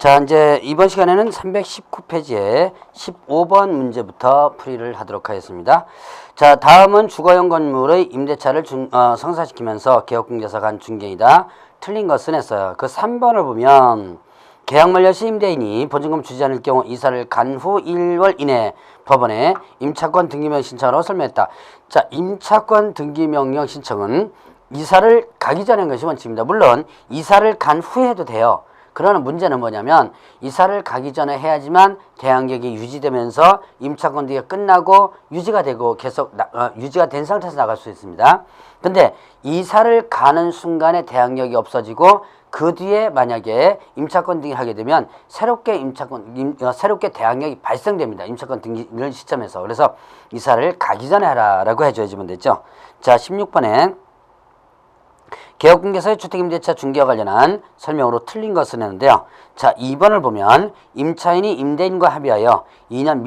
자, 이제 이번 시간에는 319페이지에 15번 문제부터 풀이를 하도록 하겠습니다. 자, 다음은 주거용 건물의 임대차를 성사시키면서 개업공개사 간 중개이다. 틀린 것은 했어요. 그 3번을 보면 계약 만료 시 임대인이 보증금 주지 않을 경우 이사를 간 후 1월 이내 법원에 임차권 등기명령 신청하라고 설명했다. 자, 임차권 등기명령 신청은 이사를 가기 전에 한 것이 원칙입니다. 물론 이사를 간 후에 해도 돼요. 그러나 문제는 뭐냐면 이사를 가기 전에 해야지만 계약력이 유지되면서 임차권 등기가 끝나고 유지가 되고 계속 유지가 된 상태에서 나갈 수 있습니다. 근데 이사를 가는 순간에 계약력이 없어지고 그 뒤에 만약에 임차권 등기를 하게 되면 새롭게 새롭게 계약력이 발생됩니다. 임차권 등기를 시점에서. 그래서 이사를 가기 전에 하라라고 해줘야지면 되죠. 자, 16번에 개업공개사의 주택임대차 중개와 관련한 설명으로 틀린 것을 했는데요. 자, 2번을 보면 임차인이 임대인과 합의하여 2년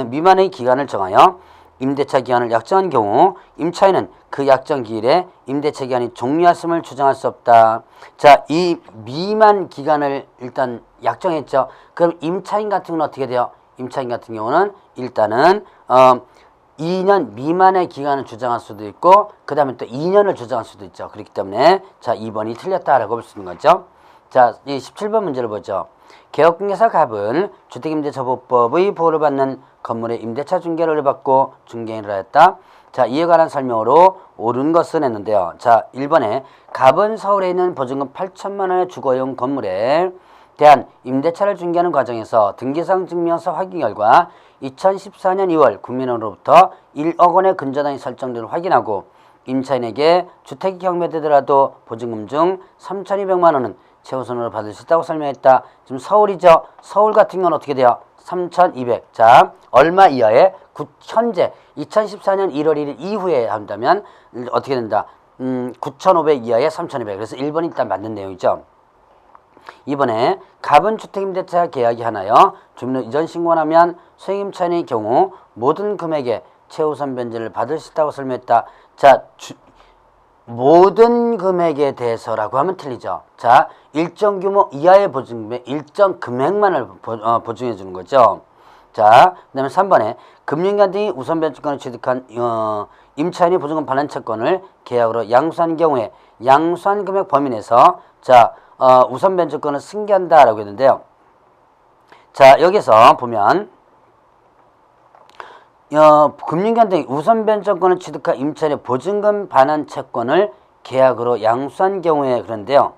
미만의 기간을 정하여 임대차 기간을 약정한 경우 임차인은 그 약정 기일에 임대차 기간이 종료했음을 주장할 수 없다. 자, 이 미만 기간을 일단 약정했죠. 그럼 임차인 같은 경우는 어떻게 돼요? 임차인 같은 경우는 일단은 2년 미만의 기간을 주장할 수도 있고 그 다음에 또 2년을 주장할 수도 있죠. 그렇기 때문에 자, 2번이 틀렸다라고 볼 수 있는 거죠. 자, 이 17번 문제를 보죠. 개업공개사 갑은 주택임대차보호법의 보호를 받는 건물의 임대차 중개를 받고 중개인을 하였다. 자, 이에 관한 설명으로 옳은 것은 했는데요. 자, 1번에 갑은 서울에 있는 보증금 8천만 원의 주거용 건물에 대한 임대차를 중개하는 과정에서 등기상 증명서 확인 결과 2014년 2월 국민으로부터 1억 원의 근저당이 설정됨을 확인하고 임차인에게 주택이 경매되더라도 보증금 중 3,200만 원은 최우선으로 받을 수 있다고 설명했다. 지금 서울이죠. 서울 같은 경우는 어떻게 돼요? 3,200. 자, 얼마 이하에? 현재 2014년 1월 1일 이후에 한다면 어떻게 된다? 9,500 이하에 3,200. 그래서 1번이 일단 맞는 내용이죠. 이번에 갑은 주택임대차 계약이 하나여 주민으로 이전 신고하면 수행임차인의 경우 모든 금액의 최우선 변제를 받을 수 있다고 설명했다. 자, 모든 금액에 대해서라고 하면 틀리죠. 자, 일정 규모 이하의 보증금의 일정 금액만을 보증해 주는 거죠. 자, 그 다음에 3번에 금융기관 등이 우선 변제권을 취득한 임차인이 보증금 반환 채권을 계약으로 양수한 경우에 양수한 금액 범위 내에서 자, 우선 변제권을 승계한다라고 했는데요. 자, 여기서 보면 금융기관 등이 우선 변제권을 취득한 임차인의 보증금 반환 채권을 계약으로 양수한 경우에 그런데요.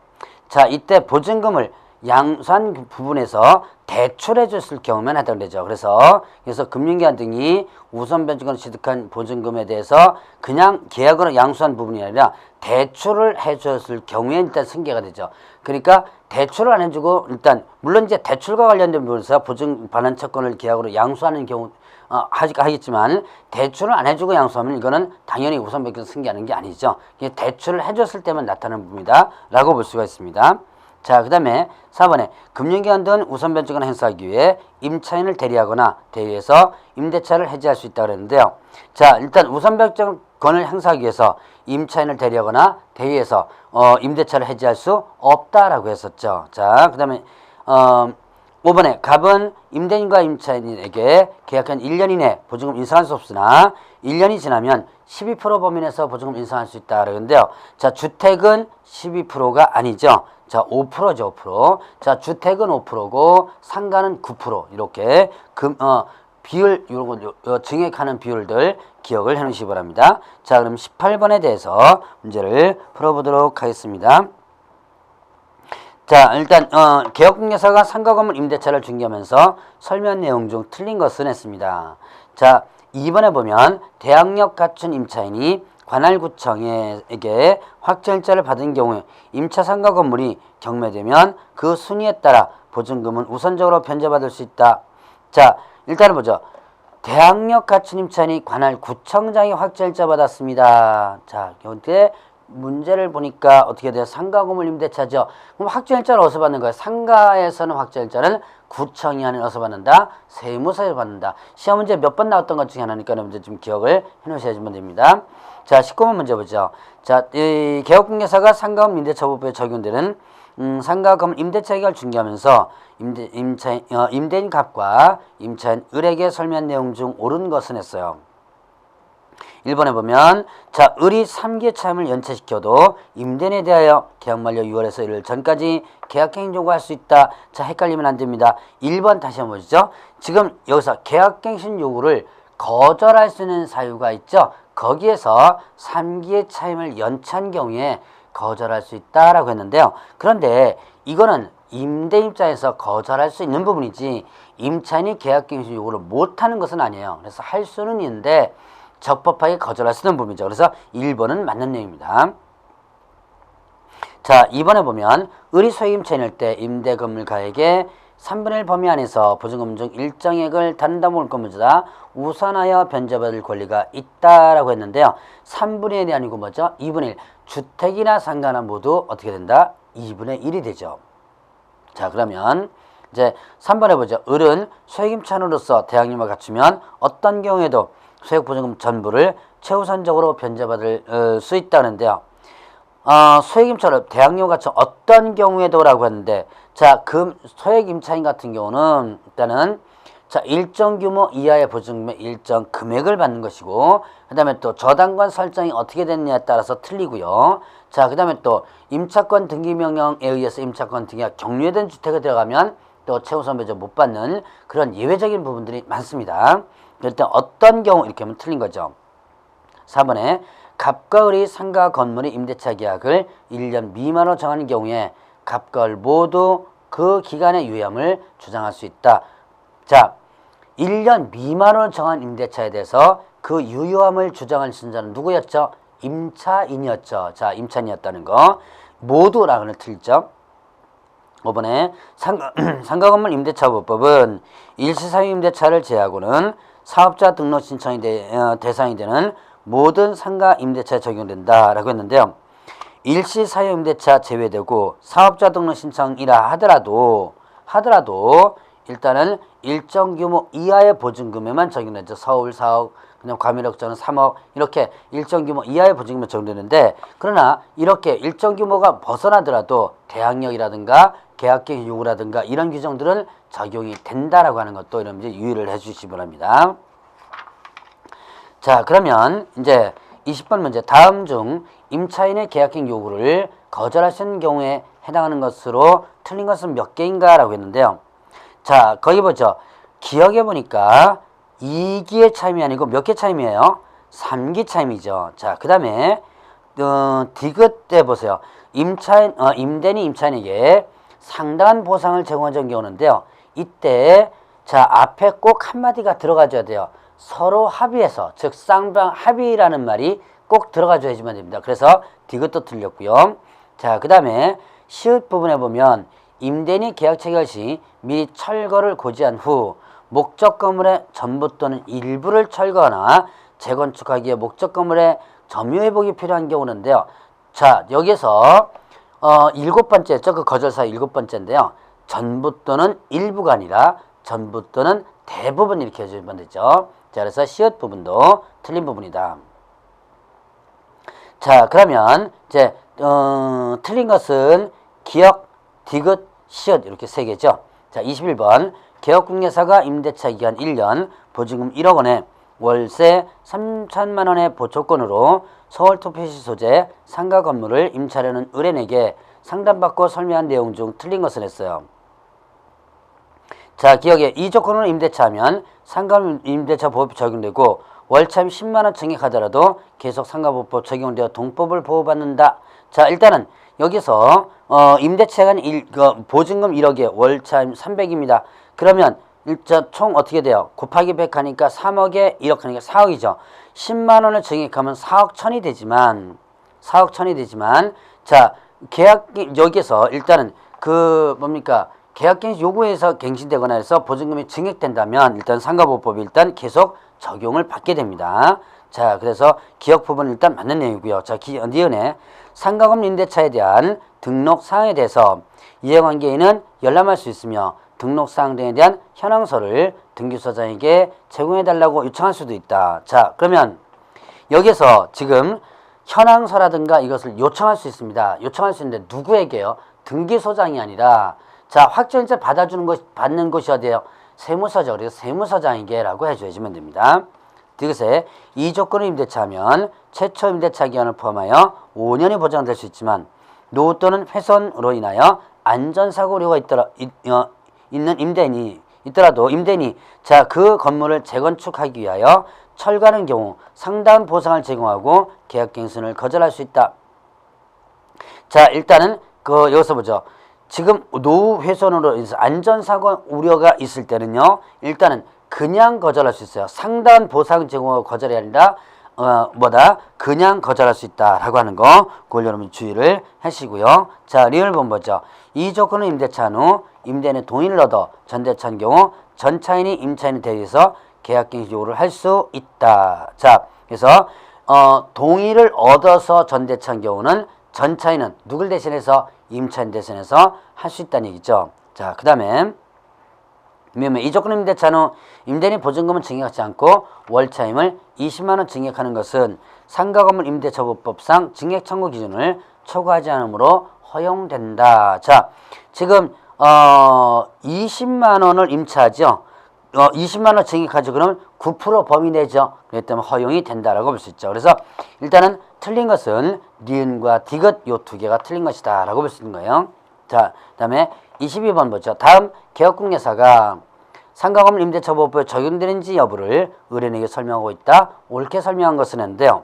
자, 이때 보증금을 양수한 부분에서 대출해 줬을 경우면 해당이 되죠. 그래서 금융기관 등이 우선 변제권을 취득한 보증금에 대해서 그냥 계약으로 양수한 부분이 아니라 대출을 해줬을 경우에 일단 승계가 되죠. 그러니까 대출을 안 해주고 일단 물론 이제 대출과 관련된 부분에서 보증 반환 채권을 계약으로 양수하는 경우 하겠지만 대출을 안 해주고 양수하면 이거는 당연히 우선 변제권 승계하는 게 아니죠. 대출을 해줬을 때만 나타나는 부분이다 라고 볼 수가 있습니다. 자, 그 다음에 4번에 금융기관 등 우선 변제권을 행사하기 위해 임차인을 대리하거나 대리해서 임대차를 해지할 수 있다고 그랬는데요. 자, 일단 우선 변제권을 행사하기 위해서 임차인을 대리하거나 대리해서 임대차를 해지할 수 없다라고 했었죠. 자, 그 다음에 5번에 갑은 임대인과 임차인에게 계약한 1년 이내 보증금 인상할 수 없으나 1년이 지나면 12% 범위 내에서 보증금 인상할 수 있다 그러는데요. 자, 주택은 12%가 아니죠. 자, 5%죠, 5%. 자, 주택은 5%고 상가는 9% 이렇게 비율 이런 거 증액하는 비율들 기억을 해 놓으시기 바랍니다. 자, 그럼 18번에 대해서 문제를 풀어보도록 하겠습니다. 자, 일단 개업공개사가 상가 건물 임대차를 중개하면서 설명 내용 중 틀린 것은 했습니다. 자, 2번에 보면 대항력 갖춘 임차인이 관할구청에게 확정일자를 받은 경우에 임차 상가 건물이 경매되면 그 순위에 따라 보증금은 우선적으로 변제받을 수 있다. 자, 일단은 보죠. 대항력 갖춘 임차인이 관할구청장이 확정일자 받았습니다. 자, 이때 문제를 보니까 어떻게 돼요? 상가 건물 임대차죠. 그럼 확정일자를 어디서 받는 거예요? 상가에서는 확정일자는 구청이 아닌 어디서 받는다? 세무서에서 받는다. 시험 문제 몇 번 나왔던 것 중에 하나니까 문제 좀 기억을 해 놓으셔야지만 됩니다. 자, 19번 문제 보죠. 자, 이 개업공개사가 상가금 임대차보호법에 적용되는 상가금 임대차 계약을 중개하면서 임대인 갑과 임차인 을에게 설명한 내용 중 옳은 것은 했어요. 1번에 보면 자, 을이 3기의 차임을 연체시켜도 임대인에 대하여 계약 만료 6월에서 1일 전까지 계약갱신 요구할 수 있다. 자, 헷갈리면 안 됩니다. 1번 다시 한번 보시죠. 지금 여기서 계약갱신 요구를 거절할 수 있는 사유가 있죠. 거기에서 3기의 차임을 연체한 경우에 거절할 수 있다라고 했는데요. 그런데 이거는 임대 입장에서 거절할 수 있는 부분이지 임차인이 계약갱신 요구를 못하는 것은 아니에요. 그래서 할 수는 있는데 적법하게 거절할 수 있는 부분이죠. 그래서 1번은 맞는 내용입니다. 자, 2번에 보면 을이 소액임차인일 때 임대건물가액의 3분의 1 범위 안에서 보증금 중 일정액을 다른 담보물 건물주다 우선하여 변제받을 권리가 있다라고 했는데요. 3분의 1이 아니고 뭐죠? 2분의 1. 주택이나 상가나 모두 어떻게 된다? 2분의 1이 되죠. 자, 그러면 이제 3번에 보죠. 을은 소액임차인으로서 대항력을 갖추면 어떤 경우에도 소액보증금 전부를 최우선적으로 변제받을 수 있다는데요. 소액임차로 대항력을 갖춘 어떤 경우에도라고 했는데, 자, 소액임차인 같은 경우는 일단은 자, 일정 규모 이하의 보증금의 일정 금액을 받는 것이고, 그 다음에 또 저당권 설정이 어떻게 됐냐에 따라서 틀리고요. 자, 그 다음에 또 임차권 등기명령에 의해서 임차권 등기가 경유된 주택에 들어가면 또 최우선 배제 못 받는 그런 예외적인 부분들이 많습니다. 일단 어떤 경우 이렇게 하면 틀린 거죠. 4번에 갑과 을이 상가 건물의 임대차 계약을 1년 미만으로 정하는 경우에 갑과 을 모두 그 기간의 유예함을 주장할 수 있다. 자, 1년 미만으로 정한 임대차에 대해서 그 유효함을 주장할 신자는 누구였죠? 임차인이었죠. 자, 임차인이었다는 거. 모두라고는 틀리죠. 5번에 상가 건물 임대차보호법은 일시사유 임대차를 제외하고는 사업자 등록 신청이 대상이 되는 모든 상가 임대차에 적용된다라고 했는데요. 일시사유 임대차 제외되고 사업자 등록 신청이라 하더라도 일단은 일정 규모 이하의 보증금에만 적용되죠. 서울 4억, 그냥 과밀억정은 3억 이렇게 일정 규모 이하의 보증금에 적용되는데, 그러나 이렇게 일정 규모가 벗어나더라도 대항력이라든가 계약갱신 요구라든가 이런 규정들은 적용이 된다라고 하는 것도 이런 이제 유의를 해주시기 바랍니다. 자, 그러면 이제 20번 문제. 다음 중 임차인의 계약갱신 요구를 거절하시는 경우에 해당하는 것으로 틀린 것은 몇 개인가 라고 했는데요. 자, 거기 보죠. 기억해 보니까 2기의 차임이 아니고 몇 개 차임이에요? 3기 차임이죠. 자, 그 다음에 디귿 때 보세요. 임대인이 임차인에게 상당한 보상을 제공하는 경우인데요. 이때 자, 앞에 꼭 한마디가 들어가줘야 돼요. 서로 합의해서, 즉 쌍방 합의라는 말이 꼭 들어가줘야지만 됩니다. 그래서 디귿도 틀렸고요. 자, 그 다음에 시읒 부분에 보면 임대인이 계약 체결 시 미리 철거를 고지한 후 목적 건물의 전부 또는 일부를 철거하거나 재건축하기에 목적 건물의 점유 회복이 필요한 경우인데요. 자, 여기서 7번째였죠. 그 거절사 7번째인데요. 전부 또는 일부가 아니라 전부 또는 대부분 이렇게 해주면 되죠. 자, 그래서 시읒 부분도 틀린 부분이다. 자, 그러면 이제 틀린 것은 기역, 디귿, 시읒 이렇게 세 개죠. 자, 21번 개업공개사가 임대차 기간 1년 보증금 1억 원에 월세 3천만 원의 보초권으로 서울토피시 소재 상가 건물을 임차하려는 을에게 상담받고 설명한 내용 중 틀린 것을 했어요. 자, 기억에 이 조건으로 임대차하면 상가 임대차 보호법이 적용되고 월차임 10만 원 증액하더라도 계속 상가보호법 적용되어 동법을 보호받는다. 자, 일단은 여기서 임대차가 보증금 1억에 월차임 300입니다. 그러면 총 어떻게 돼요? 곱하기 100 하니까 3억에 1억 하니까 4억이죠. 10만 원을 증액하면 4억 1천이 되지만 자, 여기서 일단은 계약갱신 요구에서 갱신되거나 해서 보증금이 증액된다면 일단 상가보호법이 일단 계속 적용을 받게 됩니다. 자, 그래서 기억 부분은 일단 맞는 내용이고요. 자, 니은에 상가건물 임대차에 대한 등록사항에 대해서 이해관계인은 열람할 수 있으며 등록사항 등에 대한 현황서를 등기소장에게 제공해달라고 요청할 수도 있다. 자, 그러면 여기서 지금 현황서라든가 이것을 요청할 수 있습니다. 요청할 수 있는데 누구에게요? 등기소장이 아니라 자, 확정일자 받는 곳이 어디예요? 세무서죠. 그래서 세무서장에게라고 해주시면 됩니다. 이것에 이 조건을 임대차하면 최초 임대차 기간을 포함하여 5년이 보장될 수 있지만 노후 또는 훼손으로 인하여 안전사고 우려가 있는 임대인이 있더라도 임대인이 자, 그 건물을 재건축하기 위하여 철거하는 경우 상당한 보상을 제공하고 계약갱신을 거절할 수 있다. 자, 일단은 여기서 보죠. 지금 노후 훼손으로 인해서 안전사고 우려가 있을 때는요, 일단은 그냥 거절할 수 있어요. 상당한 보상 제공하고 거절이 아니라 그냥 거절할 수 있다라고 하는 거, 그걸 여러분 주의를 하시고요. 자, 리얼본 보죠. 이 조건은 임대차한 후 임대인의 동의를 얻어 전대차인 경우 전차인이 임차인에 대해서 계약갱신 요구를 할 수 있다. 자, 그래서 동의를 얻어서 전대차인 경우는 전차인은 누굴 대신해서 임차인 대신해서 할 수 있다는 얘기죠. 자, 그 다음에 이 조건 임대차한 후 임대인이 보증금은 증액하지 않고 월차임을 20만 원 증액하는 것은 상가건물 임대처분법상 증액 청구 기준을 초과하지 않으므로 허용된다. 자, 지금 20만 원을 임차하죠. 20만 원 증액하죠. 그러면 9% 범위 내죠. 그렇기 때문에 허용이 된다라고 볼 수 있죠. 그래서 일단은 틀린 것은 니은과 디귿 요 두 개가 틀린 것이다 라고 볼 수 있는 거예요. 자, 그 다음에 22번 보죠. 다음 개업공예사가 상가건물 임대차보호법에 적용되는지 여부를 의뢰인에게 설명하고 있다. 옳게 설명한 것은 했는데요.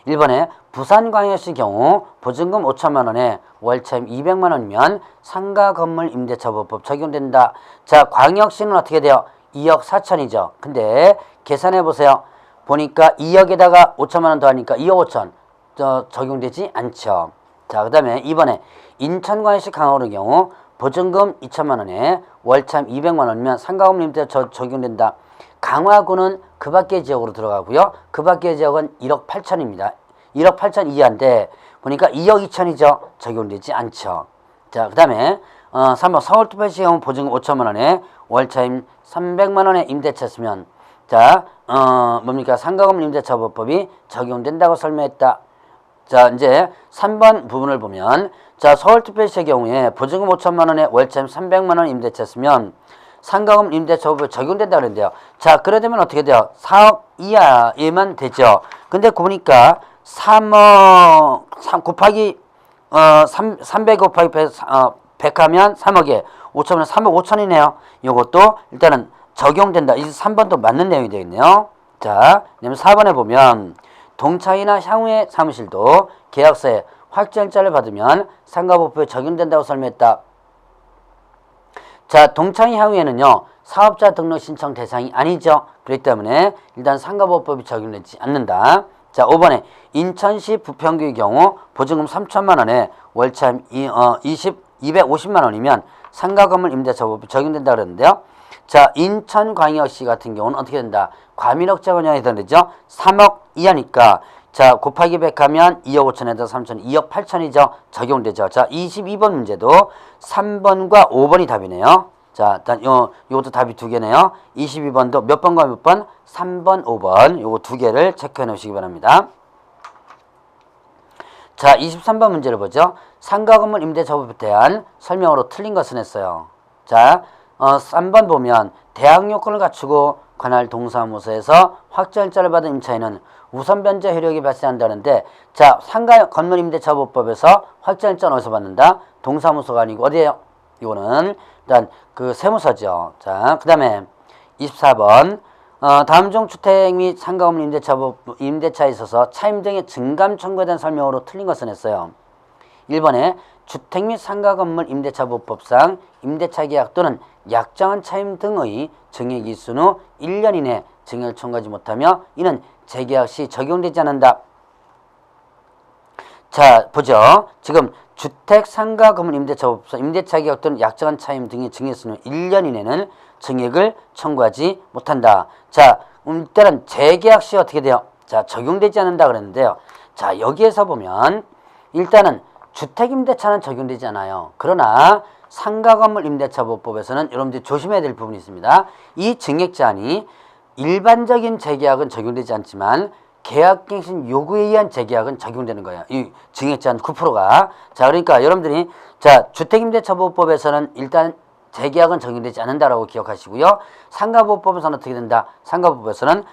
1번에 부산광역시 경우 보증금 5천만 원에 월차임 200만 원이면 상가건물 임대차보호법 적용된다. 자, 광역시는 어떻게 돼요? 2억 4천이죠. 근데 계산해 보세요. 보니까 2억에다가 5천만 원 더하니까 2억 5천 적용되지 않죠. 자, 그 다음에 2번에 인천광역시 강화구의 경우 보증금 2천만 원에 월차임 200만 원이면 상가건물 임대차 적용된다. 강화구는 그 밖의 지역으로 들어가고요. 그 밖의 지역은 1억 8천입니다. 1억 8천 이하인데 보니까 2억 2천이죠. 적용되지 않죠. 자, 그 다음에 3번 서울특별시 경우 보증금 5천만 원에 월차임 300만 원에 임대차였으면 자, 뭡니까? 상가건물 임대차보호법이 적용된다고 설명했다. 자, 이제 3번 부분을 보면 자, 서울특별시의 경우에 보증금 5천만 원에 월차임 300만 원 임대차였으면 상가건물 임대차보호법이 적용된다 그랬는데요. 자, 그러려면 어떻게 돼요? 4억 이하에만 되죠. 근데 보니까 3억 3 곱하기 300 곱하기 100 하면 3억에 5천은 3억 5천이네요. 이것도 일단은 적용된다. 이 3번도 맞는 내용이 되겠네요. 자, 그다음에 4번에 보면 동차이나 향후의 사무실도 계약서에 확정일자를 받으면 상가보호법에 적용된다고 설명했다. 자, 동차이 향후에는요, 사업자 등록 신청 대상이 아니죠. 그렇기 때문에 일단 상가보호법이 적용되지 않는다. 자, 5번에 인천시 부평구의 경우 보증금 3천만 원에 월차임 250만 원이면 상가건물 임대차보호법이 적용된다 그랬는데요. 자, 인천광역시 같은 경우는 어떻게 된다? 과밀억자 원형이 되죠. 3억 이하니까 자, 곱하기 100 하면 2억 5천에다 3천 2억 8천이죠. 적용되죠. 자, 22번 문제도 3번과 5번이 답이네요. 자, 일단 요것도 답이 두 개네요. 22번도 몇 번과 몇 번? 3번, 5번 요거 두 개를 체크해 놓으시기 바랍니다. 자, 23번 문제를 보죠. 상가건물 임대차보호법에 대한 설명으로 틀린 것은 했어요. 자, 3번 보면 대항 요건을 갖추고 관할 동사무소에서 확정일자를 받은 임차인은 우선 변제 효력이 발생한다는데 자, 상가건물 임대차보호법에서 확정일자는 어디서 받는다? 동사무소가 아니고 어디예요? 이거는 일단 그 세무서죠. 자, 그 다음에 24번 다음 중 주택 및 상가건물 임대차에 있어서 차임 등의 증감 청구에 대한 설명으로 틀린 것은 했어요. 1번에 주택 및 상가건물 임대차보호법상 임대차 계약 또는 약정한 차임 등의 증액이 있은 후 1년 이내 증액을 청구하지 못하며 이는 재계약 시 적용되지 않는다. 자, 보죠. 지금 주택 상가건물 임대차보호법상 임대차 계약 또는 약정한 차임 등의 증액이 있은 후 1년 이내는 증액을 청구하지 못한다. 자, 일단은 재계약 시 어떻게 돼요? 자, 적용되지 않는다 그랬는데요. 자, 여기에서 보면 일단은 주택임대차는 적용되지 않아요. 그러나 상가건물 임대차보호법에서는 여러분들이 조심해야 될 부분이 있습니다. 이 증액제한이 일반적인 재계약은 적용되지 않지만 계약갱신 요구에 의한 재계약은 적용되는 거예요. 이 증액제한 9%가. 자, 그러니까 여러분들이 자, 주택임대차보호법에서는 일단 재계약은 적용되지 않는다라고 기억하시고요. 상가보호법에서는 어떻게 된다? 상가보호법에서는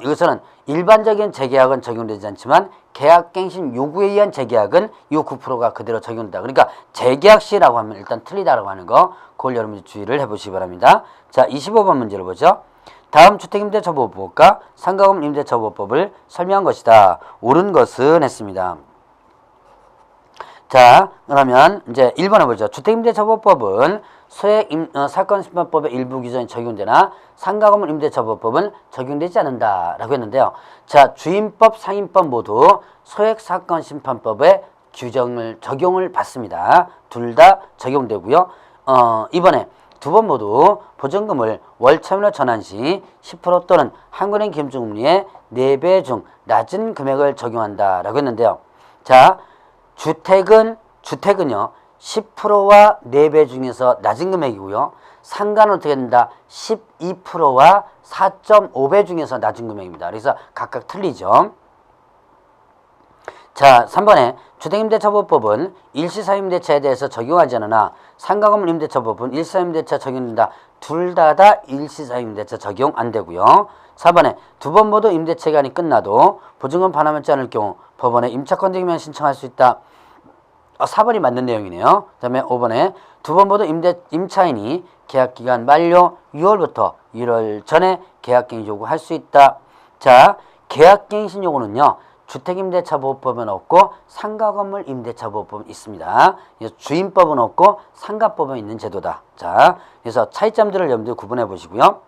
이것은 일반적인 재계약은 적용되지 않지만 계약갱신 요구에 의한 재계약은 이 9%가 그대로 적용된다. 그러니까 재계약 시라고 하면 일단 틀리다라고 하는 거 그걸 여러분들이 주의를 해보시기 바랍니다. 자, 25번 문제를 보죠. 다음 주택임대차보호법과 상가금임대차보호법을 설명한 것이다. 옳은 것은 했습니다. 자, 그러면 이제 1번에 보죠. 주택임대차보호법은 소액사건심판법의 일부 규정이 적용되나 상가건물 임대차보호법은 적용되지 않는다 라고 했는데요. 자, 주임법, 상임법 모두 소액사건심판법의 규정을 적용을 받습니다. 둘 다 적용되고요. 이번에 두 번 모두 보증금을 월차율로 전환 시 10% 또는 한국은행 기준금리의 4배 중 낮은 금액을 적용한다 라고 했는데요. 자, 주택은요 10%와 4배 중에서 낮은 금액이고요. 상가는 어떻게 된다? 12%와 4.5배 중에서 낮은 금액입니다. 그래서 각각 틀리죠. 자, 3번에 주택임대차보호법은 일시사임대차에 대해서 적용하지 않으나 상가건물 임대차보호법은 일시사임대차 적용된다. 둘 다 일시사임대차 적용 안 되고요. 4번에 두 번 모두 임대차 기간이 끝나도 보증금 반환받지 않을 경우 법원에 임차권득이면 신청할 수 있다. 4번이 맞는 내용이네요. 그 다음에 5번에 두 번 모두 임차인이 계약기간 만료 6월부터 1월 전에 계약갱신 요구할 수 있다. 자, 계약갱신 요구는요. 주택임대차보호법은 없고 상가건물 임대차보호법은 있습니다. 그래서 주임법은 없고 상가법은 있는 제도다. 자, 그래서 차이점들을 여러분들 구분해 보시고요.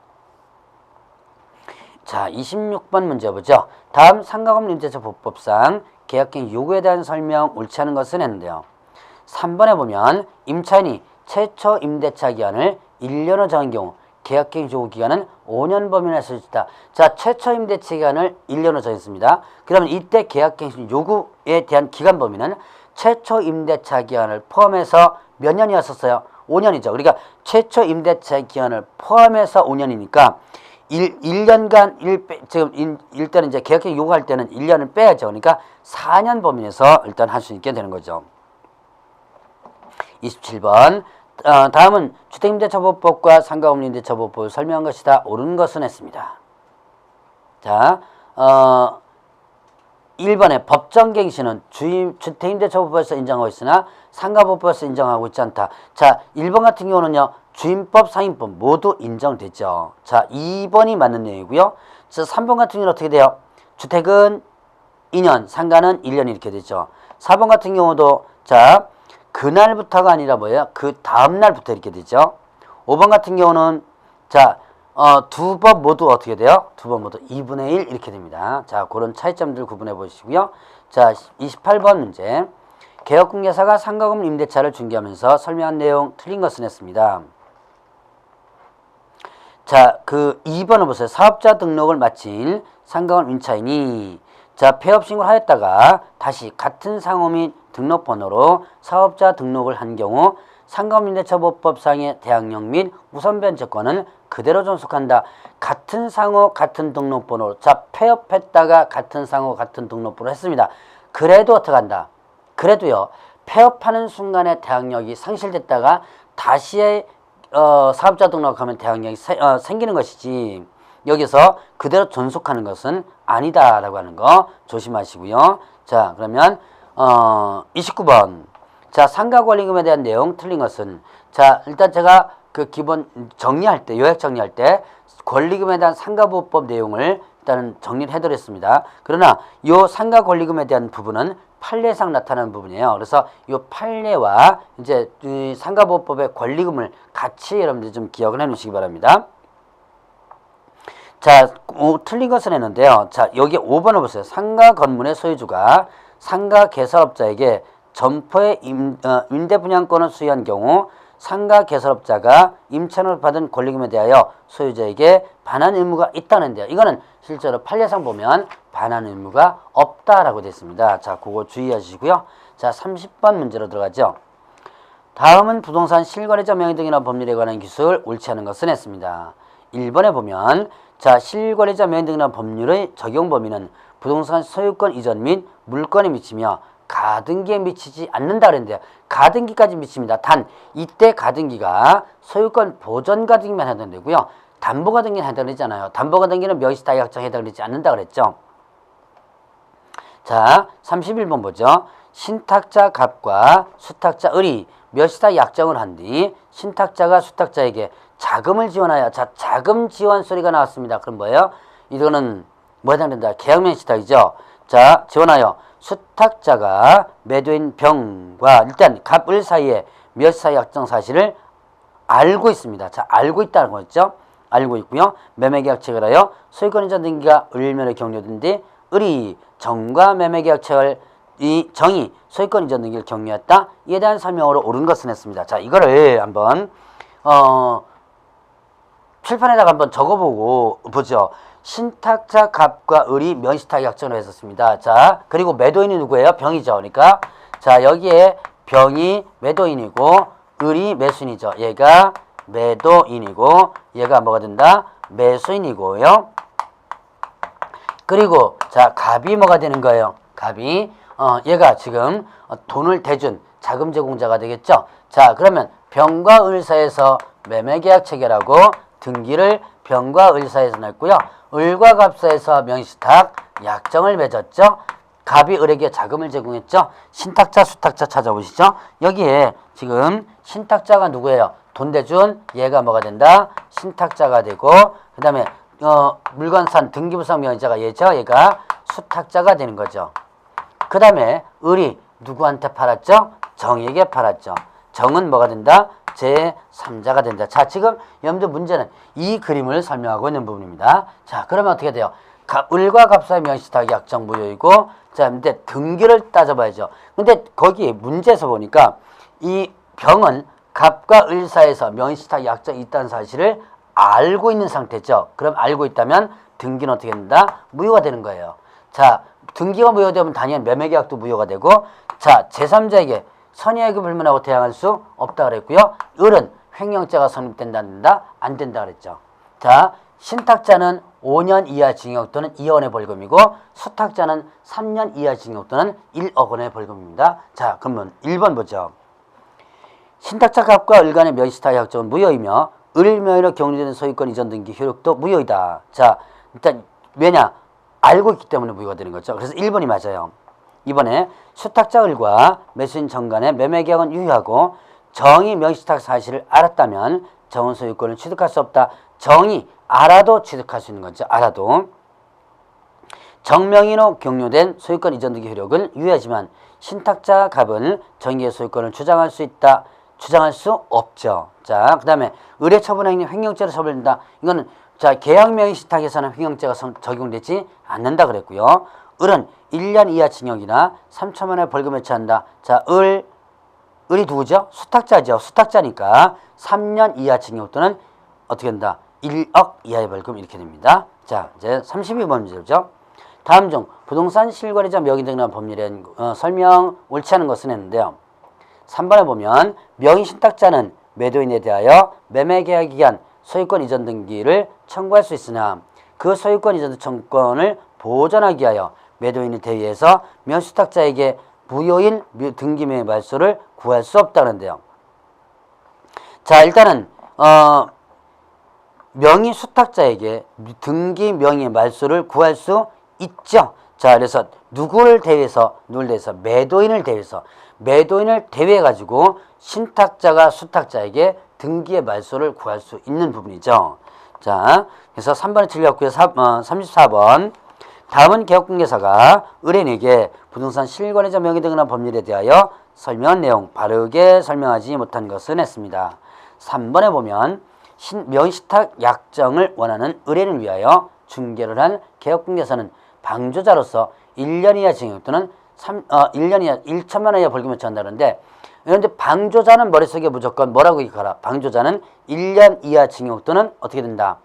자, 26번 문제 보죠. 다음 상가건물 임대차보호법상 계약갱신 요구에 대한 설명 옳지 않은 것은 했는데요. 3번에 보면 임차인이 최초 임대차 기간을 1년으로 정한 경우 계약갱신 요구 기간은 5년 범위 내에 수 있다. 자, 최초 임대차 기간을 1년으로 정했습니다. 그러면 이때 계약갱신 요구에 대한 기간 범위는 최초 임대차 기간을 포함해서 몇 년이었었어요? 5년이죠. 그러니까 최초 임대차 기간을 포함해서 5년이니까 1년간 지금 일단 이제 계약갱신 요구할 때는 1년을 빼야죠. 그러니까 4년 범위 내에서 일단 할 수 있게 되는 거죠. 27번. 다음은 주택임대차보호법과 상가건물 임대차보호법을 설명한 것이다. 옳은 것은 했습니다. 자, 1번에 법정갱신은 주택임대차보호법에서 인정하고 있으나 상가보호법에서 인정하고 있지 않다. 자, 1번 같은 경우는요. 주임법, 상임법 모두 인정됐죠. 자, 2번이 맞는 내용이고요. 자, 3번 같은 경우는 어떻게 돼요? 주택은 2년, 상가는 1년 이렇게 되죠. 4번 같은 경우도 자, 그날부터가 아니라 뭐예요? 그 다음날부터 이렇게 되죠. 5번 같은 경우는 자, 두 번 모두 어떻게 돼요? 두 번 모두 2분의 1 이렇게 됩니다. 자, 그런 차이점들 구분해 보시고요. 자, 28번 문제. 개업공개사가 상가건물 임대차를 중개하면서 설명한 내용 틀린 것은 했습니다. 자, 그 2번을 보세요. 사업자 등록을 마친 상가건물 임차인이 자, 폐업 신고를 하였다가 다시 같은 상호 및 등록번호로 사업자 등록을 한 경우 상가임대차보호법상의 대항력 및 우선변제권은 그대로 존속한다. 같은 상호, 같은 등록번호. 자, 폐업했다가 같은 상호, 같은 등록번호 했습니다. 그래도 어떻게 한다? 그래도요, 폐업하는 순간에 대항력이 상실됐다가 다시 사업자 등록하면 대항력이 생기는 것이지 여기서 그대로 존속하는 것은 아니다라고 하는 거 조심하시고요. 자, 그러면 29번. 자, 상가권리금에 대한 내용 틀린 것은 자, 일단 제가 그 기본 정리할 때, 요약 정리할 때 권리금에 대한 상가보호법 내용을 일단은 정리를 해드렸습니다. 그러나 요 상가권리금에 대한 부분은 판례상 나타나는 부분이에요. 그래서 이 판례와 이제 이 상가보호법의 권리금을 같이 여러분들 좀 기억을 해 놓으시기 바랍니다. 자, 틀린 것은 했는데요. 자, 여기 5번을 보세요. 상가 건물의 소유주가 상가 개설업자에게 점포의 임대 분양권을 수여한 경우 상가 개설업자가 임차인으로 받은 권리금에 대하여 소유자에게 반환 의무가 있다는데요. 이거는 실제로 판례상 보면 반환 의무가 없다라고 되어 있습니다. 자, 그거 주의하시고요. 자, 30번 문제로 들어가죠. 다음은 부동산 실거래자 명의 등이나 법률에 관한 기술 옳지 않은 것은 했습니다. 1번에 보면 자, 실거래자 명의 등이라는 법률의 적용 범위는 부동산 소유권 이전 및 물권에 미치며 가등기에 미치지 않는다 그랬는데요. 가등기까지 미칩니다. 단 이때 가등기가 소유권 보전 가등기만 해당되고요. 담보 가등기는 해당되잖아요. 담보 가등기는 명시타 약정에 해당되지 않는다 그랬죠. 자, 31번 보죠. 신탁자 갑과 수탁자 을이 명시타 약정을 한 뒤 신탁자가 수탁자에게 자금을 지원하여, 자, 자금 지원 소리가 나왔습니다. 그럼 뭐예요? 이거는 뭐 해당된다? 계약명시탁이죠. 자, 지원하여 수탁자가 매도인 병과 일단 갑을 사이에 명시타 약정 사실을 알고 있습니다. 자, 알고 있다는 거죠. 알고 있고요. 매매계약 체결하여 소유권 이전 등기가 을면에 격려된 뒤 을이 정과 매매계약 체결 이 정이 소유권 이전 등기를 격려했다. 이에 대한 설명으로 옳은 것은 했습니다. 자, 이거를 한번 칠판에다가 한번 적어보고 보죠. 신탁자 갑과 을이 명시타 약정을 했었습니다. 자, 그리고 매도인이 누구예요? 병이죠. 그러니까 자, 여기에 병이 매도인이고 을이 매수인이죠. 얘가 매도인이고 얘가 뭐가 된다? 매수인이고요. 그리고 자, 갑이 뭐가 되는 거예요? 갑이 얘가 지금 돈을 대준 자금 제공자가 되겠죠. 자, 그러면 병과 을 사이에서 매매계약 체결하고 등기를 병과 을 사이에서 냈고요. 을과 갑 사이에서 명시탁 약정을 맺었죠. 갑이 을에게 자금을 제공했죠. 신탁자, 수탁자 찾아보시죠. 여기에 지금 신탁자가 누구예요? 돈 대준 얘가 뭐가 된다? 신탁자가 되고 그 다음에 물건산 등기부상 명의자가 얘죠. 얘가 수탁자가 되는 거죠. 그 다음에 을이 누구한테 팔았죠? 정에게 팔았죠. 정은 뭐가 된다? 제3자가 된다. 자, 지금 여러분들 문제는 이 그림을 설명하고 있는 부분입니다. 자, 그러면 어떻게 돼요? 을과 갑 사이 명시탁 약정 무효이고 자, 근데 등기를 따져봐야죠. 근데 거기 문제에서 보니까 이 병은 갑과 을 사이에서 명시탁 약정이 있다는 사실을 알고 있는 상태죠. 그럼 알고 있다면 등기는 어떻게 된다? 무효가 되는 거예요. 자, 등기가 무효되면 당연히 매매계약도 무효가 되고 자, 제3자에게 선의에게 불문하고 대항할 수 없다 그랬고요. 을은 횡령죄가 성립된다 안 된다? 안 된다 그랬죠. 자, 신탁자는 5년 이하 징역 또는 2억원의 벌금이고 수탁자는 3년 이하 징역 또는 1억 원의 벌금입니다. 자, 그러면 1번 보죠. 신탁자 갑과 을 간의 명시탁 약정은 무효이며 을 명의로 격리되는 소유권 이전 등기 효력도 무효이다. 자, 일단 왜냐? 알고 있기 때문에 무효가 되는 거죠. 그래서 1번이 맞아요. 이번에 수탁자 을과 매수인 정 간의 매매계약은 유효하고 정이 명시탁 사실을 알았다면 정은 소유권을 취득할 수 없다. 정이 알아도 취득할 수 있는 거죠. 알아도. 정명의로 격려된 소유권 이전 등기 효력은 유효하지만 신탁자 갑은 정의의 소유권을 주장할 수 있다. 주장할 수 없죠. 자, 그 다음에 의뢰 처분 행위 횡령죄로 처벌된다. 이거는 자, 계약명의 신탁에서는 횡령죄가 적용되지 않는다 그랬고요. 을은 1년 이하 징역이나 3천만 원의 벌금에 처한다. 자, 을이 누구죠? 수탁자죠. 수탁자니까 3년 이하 징역 또는 어떻게 된다? 1억 이하의 벌금 이렇게 됩니다. 자, 이제 32번 문제죠. 다음 중 부동산 실거래자 명의 등이라는 법률에 설명 옳지 않은 것은 했는데요. 3번에 보면 명의 신탁자는 매도인에 대하여 매매계약 기간 소유권 이전 등기를 청구할 수 있으나 그 소유권 이전 청구권을 보전하기 위하여 매도인이 대의해서 명수탁자에게 무효인 등기명의 말소를 구할 수 없다는데요. 자, 일단은 명의 수탁자에게 등기 명의 말소를 구할 수 있죠. 자, 그래서 누구를 대해서 매도인을 대위해 가지고 신탁자가 수탁자에게 등기의 말소를 구할 수 있는 부분이죠. 자, 그래서 3번이 틀렸고요. 34번. 다음은 개업공개사가 의뢰인에게 부동산 실거래자 명의 등이라는 법률에 대하여 설명한 내용 바르게 설명하지 못한 것은 했습니다. 3번에 보면 명의신탁 약정을 원하는 의뢰인을 위하여 중개를 한 개업공개사는 방조자로서 1년 이하 징역 또는 1년 이하 1천만 원 이하 벌금을 처한다는데 그런데 방조자는 머릿속에 무조건 뭐라고 기억하라. 방조자는 1년 이하 징역 또는 어떻게 된다?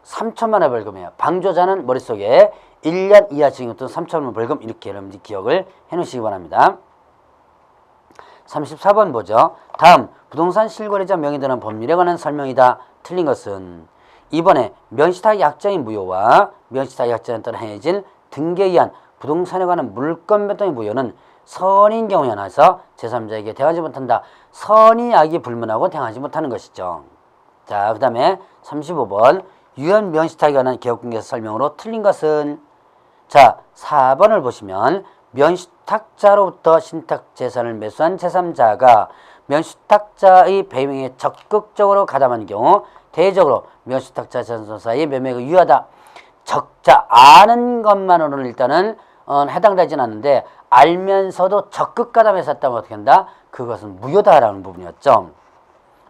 3천만 원의 벌금이에요. 방조자는 머릿속에 1년 이하 징역 또는 3천만 원 벌금 이렇게 여러분들 기억을 해놓으시기 바랍니다. 34번 보죠. 다음 부동산 실거래자 명의 등은 법률에 관한 설명이다. 틀린 것은 이번에 면시탁 약정의 무효와 면시탁 약정에 따라 행해진 등기에 의한 부동산에 관한 물권 변동의 무효는 선인 경우에 한해서 제3자에게 대하지 못한다. 선이 악이 불문하고 대하지 못하는 것이죠. 자, 그 다음에 35번 유연 면시탁에 관한 개혁공개서 설명으로 틀린 것은 자, 4번을 보시면 면시탁자로부터 신탁재산을 매수한 제3자가 면시탁자의 배명에 적극적으로 가담한 경우 대외적으로 면시탁자 재산소사의 매매가 유효하다. 적자 아는 것만으로는 일단은 해당되진 않는데 알면서도 적극 가담해서 했다면 어떻게 한다? 그것은 무효다라는 부분이었죠.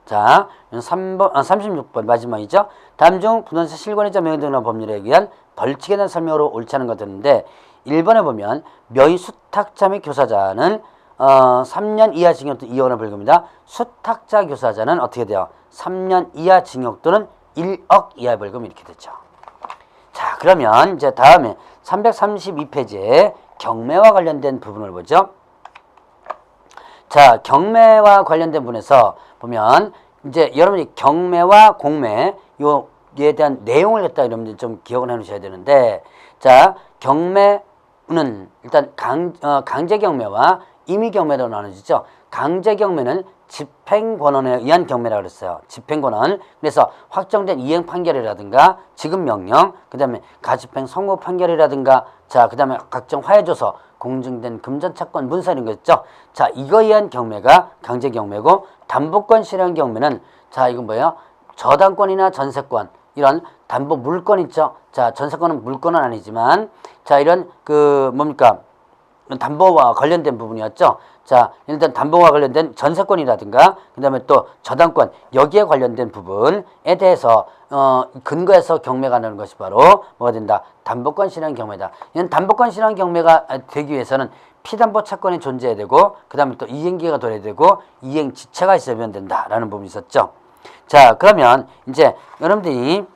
자, 36번 마지막이죠. 다음 중 부동산 실권이자 명의 등의 법률에 의한 벌칙에 대한 설명으로 옳지 않은 것들인데 1번에 보면 명의수탁자 및 교사자는 3년 이하 징역 또는 2억원의 벌금이다. 수탁자 교사자는 어떻게 돼요? 3년 이하 징역 또는 1억 이하의 벌금 이렇게 되죠. 자, 그러면 이제 다음에 332페이지에 경매와 관련된 부분을 보죠. 자, 경매와 관련된 부분에서 보면 이제 여러분이 경매와 공매 요에 대한 내용을 갖다 여러분들 좀 기억을 해 놓으셔야 되는데 자, 경매는 일단 강제 경매와 임의 경매로 나눠지죠. 강제 경매는 집행권원에 의한 경매라고 그랬어요. 집행권원. 그래서 확정된 이행 판결이라든가 지급 명령, 그 다음에 가집행 선고 판결이라든가 자, 그 다음에 각종 화해조서, 공증된 금전차권 문서 이런 거 있죠. 자, 이거에 의한 경매가 강제 경매고 담보권 실행 경매는 자, 이건 뭐예요? 저당권이나 전세권 이런 담보 물권 있죠. 자, 전세권은 물권은 아니지만 자, 이런 그 뭡니까? 담보와 관련된 부분이었죠. 자, 일단 담보와 관련된 전세권이라든가 그 다음에 또 저당권 여기에 관련된 부분에 대해서 근거해서 경매가 나는 것이 바로 뭐가 된다? 담보권 실행 경매다. 이런 담보권 실행 경매가 되기 위해서는 피담보 차권이 존재해야 되고 그 다음에 또 이행기가 돌아야 되고 이행 지체가 있어야 된다라는 부분이 있었죠. 자, 그러면 이제 여러분들이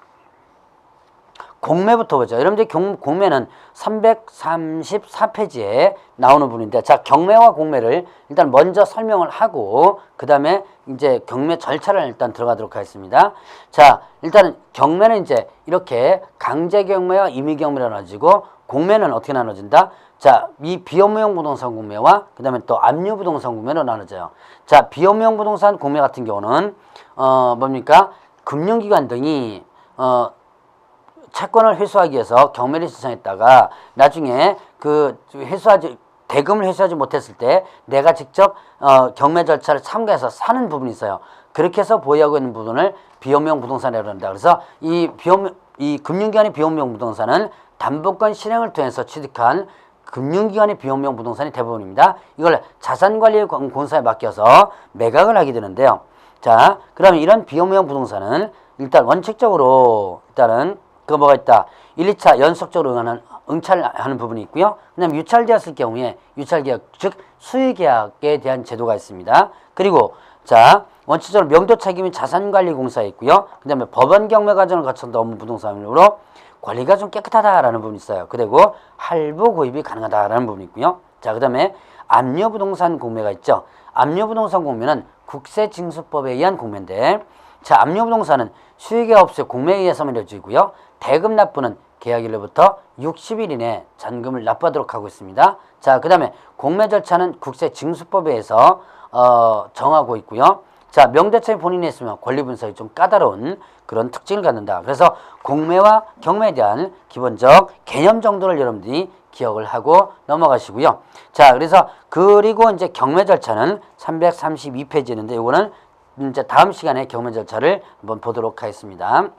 공매부터 보죠. 여러분들 공매는 334페이지에 나오는 부분인데 자, 경매와 공매를 일단 먼저 설명을 하고 그 다음에 이제 경매 절차를 일단 들어가도록 하겠습니다. 자, 일단은 경매는 이제 이렇게 강제 경매와 임의 경매로 나눠지고 공매는 어떻게 나눠진다? 자, 이 비업무용 부동산 공매와 그 다음에 또 압류 부동산 공매로 나눠져요. 자, 비업무용 부동산 공매 같은 경우는 뭡니까? 금융기관 등이 채권을 회수하기 위해서 경매를 신청했다가 나중에 그 대금을 회수하지 못했을 때 내가 직접 경매 절차를 참가해서 사는 부분이 있어요. 그렇게 해서 보유하고 있는 부분을 비업무용 부동산이라고 한다. 그래서 이 금융기관의 비업무용 부동산은 담보권 실행을 통해서 취득한 금융기관의 비업무용 부동산이 대부분입니다. 이걸 자산관리공사에 맡겨서 매각을 하게 되는데요. 자, 그러면 이런 비업무용 부동산은 일단 원칙적으로 일단은 그 뭐가 있다. 1, 2차 연속적으로 응찰하는 부분이 있고요. 그 다음에 유찰되었을 경우에 유찰계약, 즉 수의계약에 대한 제도가 있습니다. 그리고 자, 원칙적으로 명도책임이 자산관리공사에 있고요. 그 다음에 법원 경매 과정을 거쳐서 업무 부동산으로 관리가 좀 깨끗하다라는 부분이 있어요. 그리고 할부 구입이 가능하다라는 부분이 있고요. 자, 그 다음에 압류부동산 공매가 있죠. 압류부동산 공매는 국세징수법에 의한 공매인데 자, 압류부동산은 수의계약업소의 공매에 의해서만 이루어지고요. 대금 납부는 계약일로부터 60일 이내 잔금을 납부하도록 하고 있습니다. 자, 그 다음에 공매 절차는 국세징수법에 의해서 정하고 있고요. 자, 명대차에 본인이 했으면 권리분석이 좀 까다로운 그런 특징을 갖는다. 그래서 공매와 경매에 대한 기본적 개념 정도를 여러분들이 기억을 하고 넘어가시고요. 자, 그리고 이제 경매 절차는 332페이지인데 이거는 이제 다음 시간에 경매 절차를 한번 보도록 하겠습니다.